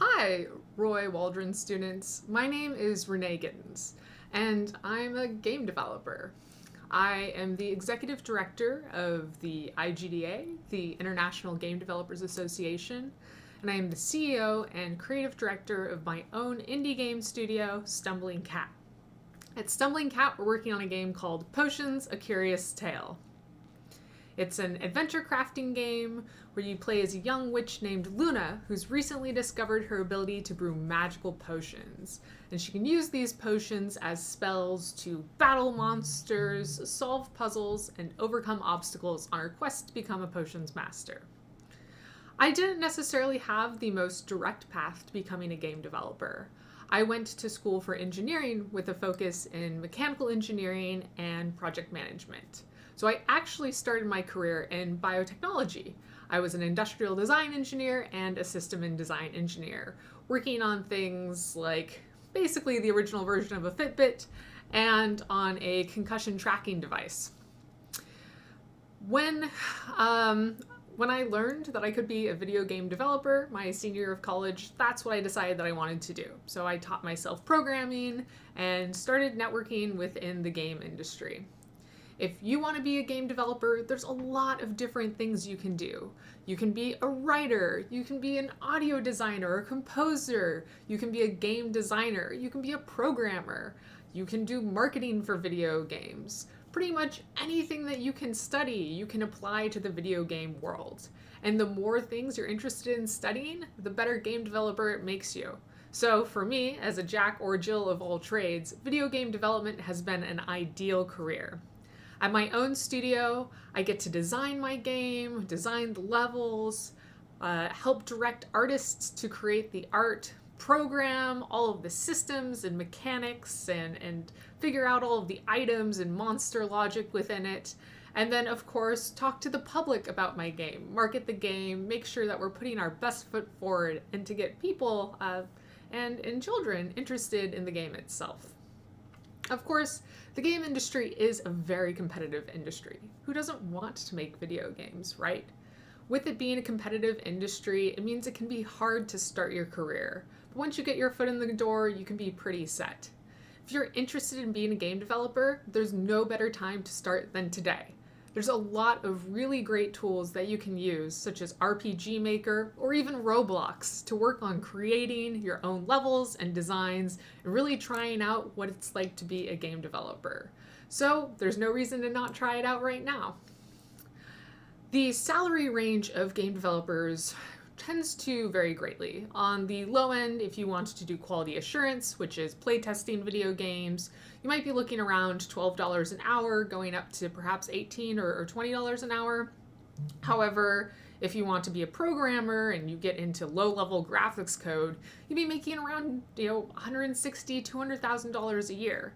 Hi, Roy Waldron students. My name is Renee Gittens, and I'm a game developer. I am the executive director of the IGDA, the International Game Developers Association, and I am the CEO and creative director of my own indie game studio, Stumbling Cat. At Stumbling Cat, we're working on a game called Potions: A Curious Tale. It's an adventure crafting game where you play as a young witch named Luna, who's recently discovered her ability to brew magical potions. And she can use these potions as spells to battle monsters, solve puzzles, and overcome obstacles on her quest to become a potions master. I didn't necessarily have the most direct path to becoming a game developer. I went to school for engineering with a focus in mechanical engineering and project management. So I actually started my career in biotechnology. I was an industrial design engineer and a system and design engineer, working on things like basically the original version of a Fitbit and on a concussion tracking device. When I learned that I could be a video game developer my senior year of college, that's what I decided that I wanted to do. So I taught myself programming and started networking within the game industry. If you want to be a game developer, there's a lot of different things you can do. You can be a writer, you can be an audio designer, a composer, you can be a game designer, you can be a programmer, you can do marketing for video games. Pretty much anything that you can study, you can apply to the video game world. And the more things you're interested in studying, the better game developer it makes you. So for me, as a Jack or Jill of all trades, video game development has been an ideal career. At my own studio, I get to design my game, design the levels, help direct artists to create the art, program all of the systems and mechanics, and figure out all of the items and monster logic within it. And then, of course, talk to the public about my game, market the game, make sure that we're putting our best foot forward, and to get people and children interested in the game itself. Of course, the game industry is a very competitive industry. Who doesn't want to make video games, right? With it being a competitive industry, it means it can be hard to start your career. But once you get your foot in the door, you can be pretty set. If you're interested in being a game developer, there's no better time to start than today. There's a lot of really great tools that you can use, such as RPG Maker or even Roblox, to work on creating your own levels and designs and really trying out what it's like to be a game developer. So there's no reason to not try it out right now. The salary range of game developers tends to vary greatly. On the low end, if you want to do quality assurance, which is playtesting video games, you might be looking around $12 an hour, going up to perhaps $18 or $20 an hour. However, if you want to be a programmer and you get into low-level graphics code, you'd be making around $160,000 to $200,000 a year.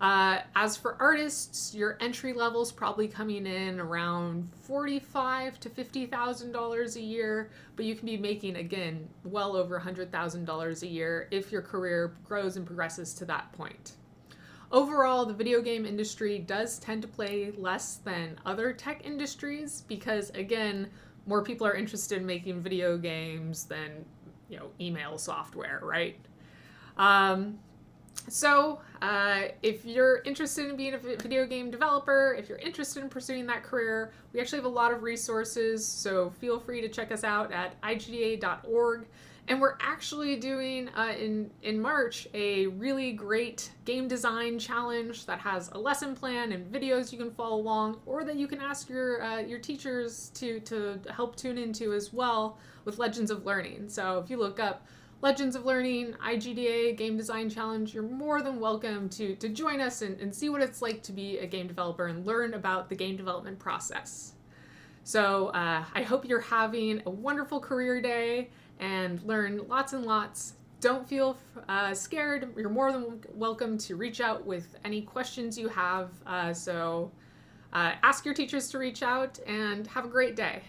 As for artists, your entry level's probably coming in around $45,000 to $50,000 a year, but you can be making, again, well over $100,000 a year if your career grows and progresses to that point. Overall, the video game industry does tend to pay less than other tech industries because, again, more people are interested in making video games than, email software, right? So if you're interested in being a video game developer, if you're interested in pursuing that career, we actually have a lot of resources, so feel free to check us out at igda.org. And we're actually doing, in March, a really great game design challenge that has a lesson plan and videos you can follow along, or that you can ask your teachers to help tune into as well with Legends of Learning. So if you look up Legends of Learning, IGDA Game Design Challenge, you're more than welcome to join us and see what it's like to be a game developer and learn about the game development process. So I hope you're having a wonderful career day and learn lots and lots. Don't feel scared. You're more than welcome to reach out with any questions you have. So ask your teachers to reach out and have a great day.